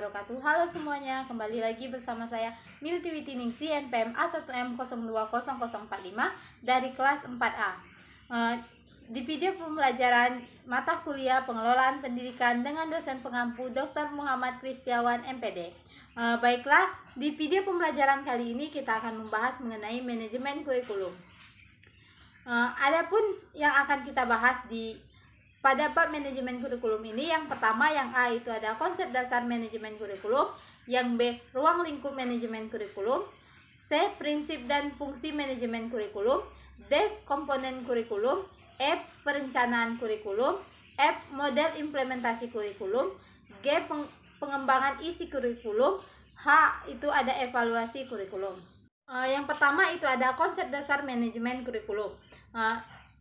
wabarakatuh. Halo semuanya, kembali lagi bersama saya Milty Witingningsih NPM A1M020045 dari kelas 4A. Di video pembelajaran mata kuliah pengelolaan pendidikan dengan dosen pengampu Dr. Muhammad Kristiawan MPD. Baiklah, di video pembelajaran kali ini kita akan membahas mengenai manajemen kurikulum. Adapun yang akan kita bahas pada bab manajemen kurikulum ini, yang pertama, yang A itu ada konsep dasar manajemen kurikulum, yang B ruang lingkup manajemen kurikulum, C prinsip dan fungsi manajemen kurikulum, D komponen kurikulum, E perencanaan kurikulum, F model implementasi kurikulum, G pengembangan isi kurikulum, H itu ada evaluasi kurikulum. Yang pertama itu ada konsep dasar manajemen kurikulum.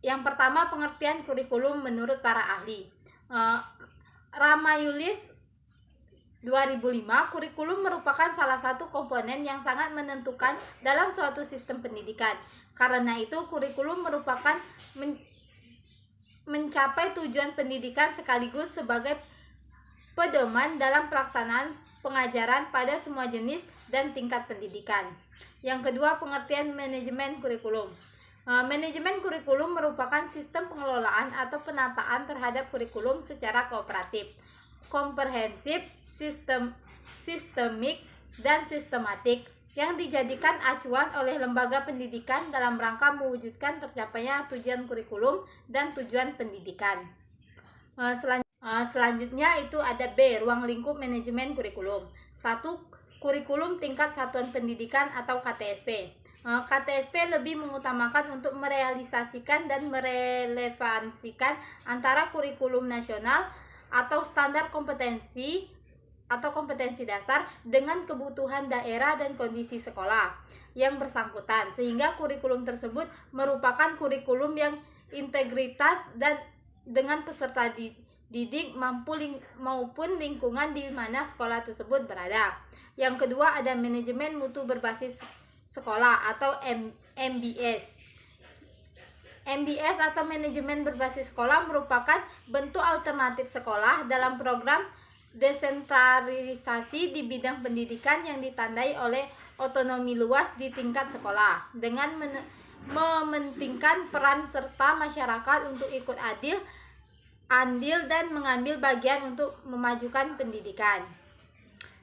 Yang pertama, pengertian kurikulum menurut para ahli. Ramayulis 2005, kurikulum merupakan salah satu komponen yang sangat menentukan dalam suatu sistem pendidikan. Karena itu, kurikulum merupakan mencapai tujuan pendidikan sekaligus sebagai pedoman dalam pelaksanaan pengajaran pada semua jenis dan tingkat pendidikan. Yang kedua, pengertian manajemen kurikulum. Manajemen kurikulum merupakan sistem pengelolaan atau penataan terhadap kurikulum secara kooperatif, komprehensif, sistemik, dan sistematik yang dijadikan acuan oleh lembaga pendidikan dalam rangka mewujudkan tercapainya tujuan kurikulum dan tujuan pendidikan. Selanjutnya itu ada B, ruang lingkup manajemen kurikulum. 1. Kurikulum tingkat satuan pendidikan atau KTSP. KTSP lebih mengutamakan untuk merealisasikan dan merelevansikan antara kurikulum nasional atau standar kompetensi atau kompetensi dasar dengan kebutuhan daerah dan kondisi sekolah yang bersangkutan, sehingga kurikulum tersebut merupakan kurikulum yang integritas dan dengan peserta didik maupun lingkungan di mana sekolah tersebut berada. Yang kedua ada manajemen mutu berbasis sekolah atau MBS. MBS atau manajemen berbasis sekolah merupakan bentuk alternatif sekolah dalam program desentralisasi di bidang pendidikan yang ditandai oleh otonomi luas di tingkat sekolah dengan mementingkan peran serta masyarakat untuk ikut andil dan mengambil bagian untuk memajukan pendidikan.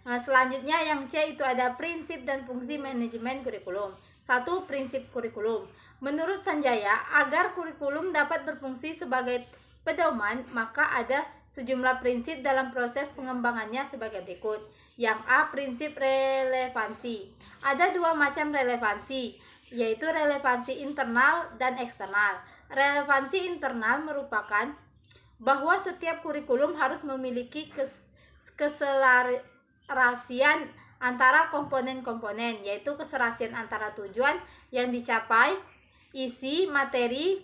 Selanjutnya yang C itu ada prinsip dan fungsi manajemen kurikulum. 1. Prinsip kurikulum. Menurut Sanjaya, agar kurikulum dapat berfungsi sebagai pedoman, maka ada sejumlah prinsip dalam proses pengembangannya sebagai berikut. Yang A, prinsip relevansi. Ada dua macam relevansi, yaitu relevansi internal dan eksternal. Relevansi internal merupakan bahwa setiap kurikulum harus memiliki keselarasian antara komponen-komponen, yaitu keserasian antara tujuan yang dicapai, isi, materi,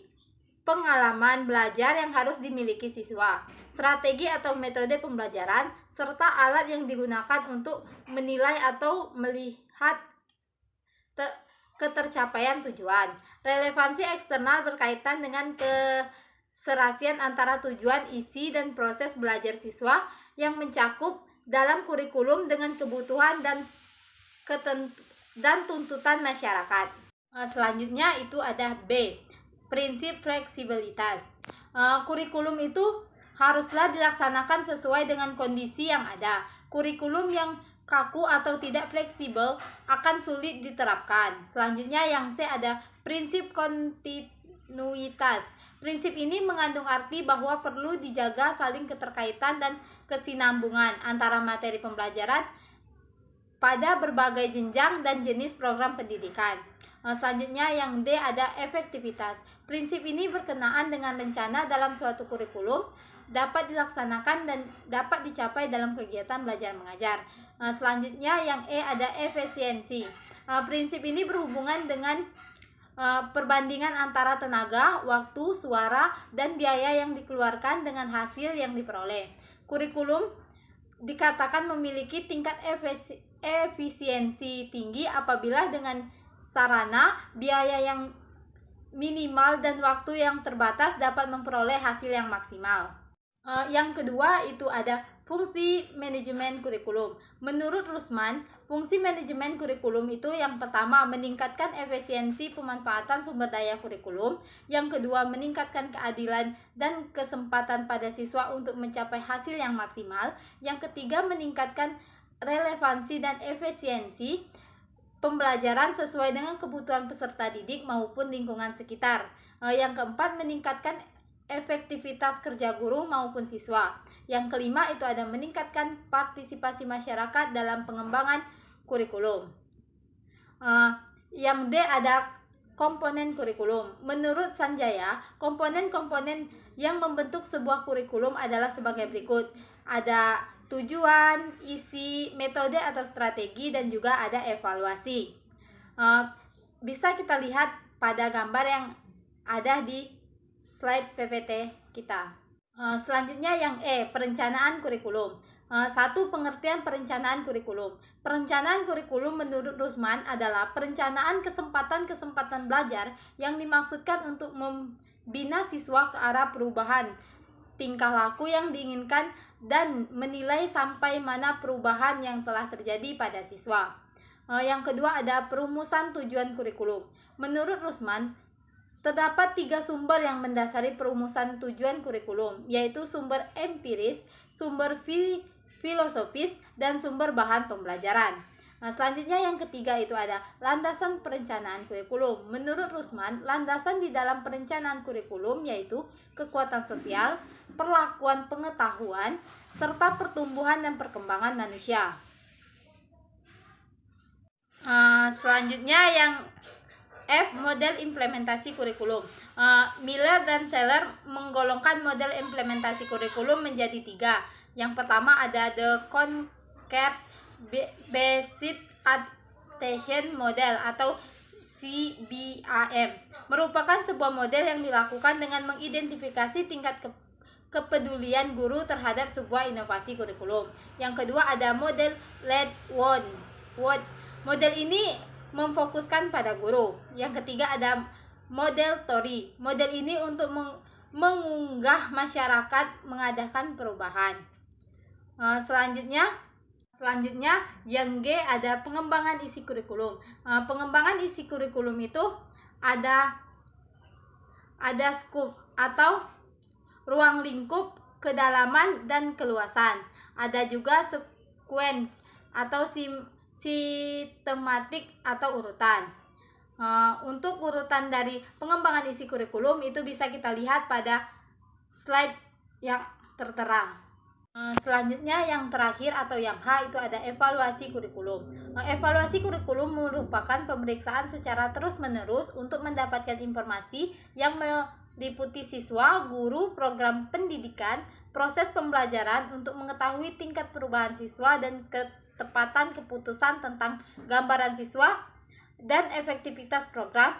pengalaman belajar yang harus dimiliki siswa, strategi atau metode pembelajaran, serta alat yang digunakan untuk menilai atau melihat ketercapaian tujuan. Relevansi eksternal berkaitan dengan keserasian antara tujuan, isi, dan proses belajar siswa yang mencakup dalam kurikulum dengan kebutuhan dan tuntutan masyarakat. Selanjutnya itu ada B, prinsip fleksibilitas. Kurikulum itu haruslah dilaksanakan sesuai dengan kondisi yang ada. Kurikulum yang kaku atau tidak fleksibel akan sulit diterapkan. Selanjutnya yang C ada prinsip kontinuitas. Prinsip ini mengandung arti bahwa perlu dijaga saling keterkaitan dan kesinambungan antara materi pembelajaran pada berbagai jenjang dan jenis program pendidikan. Selanjutnya yang D ada efektivitas. Prinsip ini berkenaan dengan rencana dalam suatu kurikulum dapat dilaksanakan dan dapat dicapai dalam kegiatan belajar mengajar. Selanjutnya yang E ada efisiensi. Prinsip ini berhubungan dengan perbandingan antara tenaga, waktu, suara, dan biaya yang dikeluarkan dengan hasil yang diperoleh. Kurikulum dikatakan memiliki tingkat efisiensi tinggi apabila dengan sarana, biaya yang minimal, dan waktu yang terbatas dapat memperoleh hasil yang maksimal. Yang kedua itu ada Fungsi manajemen kurikulum. Menurut Rusman, fungsi manajemen kurikulum itu yang pertama meningkatkan efisiensi pemanfaatan sumber daya kurikulum, yang kedua meningkatkan keadilan dan kesempatan pada siswa untuk mencapai hasil yang maksimal, yang ketiga meningkatkan relevansi dan efisiensi pembelajaran sesuai dengan kebutuhan peserta didik maupun lingkungan sekitar. Yang keempat meningkatkan efektivitas kerja guru maupun siswa. Yang kelima itu ada meningkatkan partisipasi masyarakat dalam pengembangan kurikulum. Yang D ada komponen kurikulum. Menurut Sanjaya, komponen-komponen yang membentuk sebuah kurikulum adalah sebagai berikut. Ada tujuan, isi, metode atau strategi, dan juga ada evaluasi. Bisa kita lihat pada gambar yang ada di slide PPT kita. Selanjutnya yang E, perencanaan kurikulum. Satu, pengertian perencanaan kurikulum. Perencanaan kurikulum menurut Rusman adalah perencanaan kesempatan-kesempatan belajar yang dimaksudkan untuk membina siswa ke arah perubahan tingkah laku yang diinginkan dan menilai sampai mana perubahan yang telah terjadi pada siswa. Yang kedua ada perumusan tujuan kurikulum. Menurut Rusman, terdapat 3 sumber yang mendasari perumusan tujuan kurikulum, yaitu sumber empiris, sumber filosofis, dan sumber bahan pembelajaran. Selanjutnya yang ketiga itu ada landasan perencanaan kurikulum. Menurut Rusman, landasan di dalam perencanaan kurikulum yaitu kekuatan sosial, perlakuan pengetahuan, serta pertumbuhan dan perkembangan manusia. Selanjutnya yang F, model implementasi kurikulum. Miller dan Seller menggolongkan model implementasi kurikulum menjadi 3. Yang pertama ada the Concurrent Based Adaptation Model atau CBAM. Merupakan sebuah model yang dilakukan dengan mengidentifikasi tingkat kepedulian guru terhadap sebuah inovasi kurikulum. Yang kedua ada model Lead One. Model ini memfokuskan pada guru. Yang ketiga ada model Tori. Model ini untuk mengunggah masyarakat mengadakan perubahan. Selanjutnya yang G ada pengembangan isi kurikulum. Pengembangan isi kurikulum itu ada scope atau ruang lingkup, kedalaman dan keluasan. Ada juga sequence atau sistematik atau urutan. Untuk urutan dari pengembangan isi kurikulum itu bisa kita lihat pada slide yang tertera. Selanjutnya yang terakhir atau yang H itu ada evaluasi kurikulum. Evaluasi kurikulum merupakan pemeriksaan secara terus-menerus untuk mendapatkan informasi yang meliputi siswa, guru, program pendidikan, proses pembelajaran untuk mengetahui tingkat perubahan siswa dan ketepatan keputusan tentang gambaran siswa dan efektivitas program.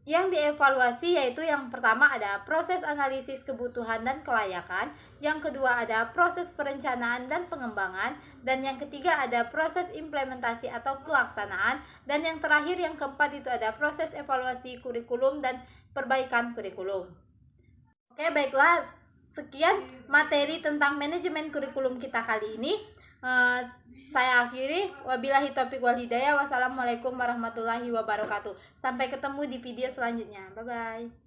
Yang dievaluasi yaitu yang pertama ada proses analisis kebutuhan dan kelayakan, yang kedua ada proses perencanaan dan pengembangan, dan yang ketiga ada proses implementasi atau pelaksanaan, dan yang terakhir yang keempat itu ada proses evaluasi kurikulum dan perbaikan kurikulum. Oke, baiklah, sekian materi tentang manajemen kurikulum kita kali ini. Saya akhiri, wabillahi taufiq wal hidayah. Wassalamualaikum warahmatullahi wabarakatuh. Sampai ketemu di video selanjutnya. Bye bye.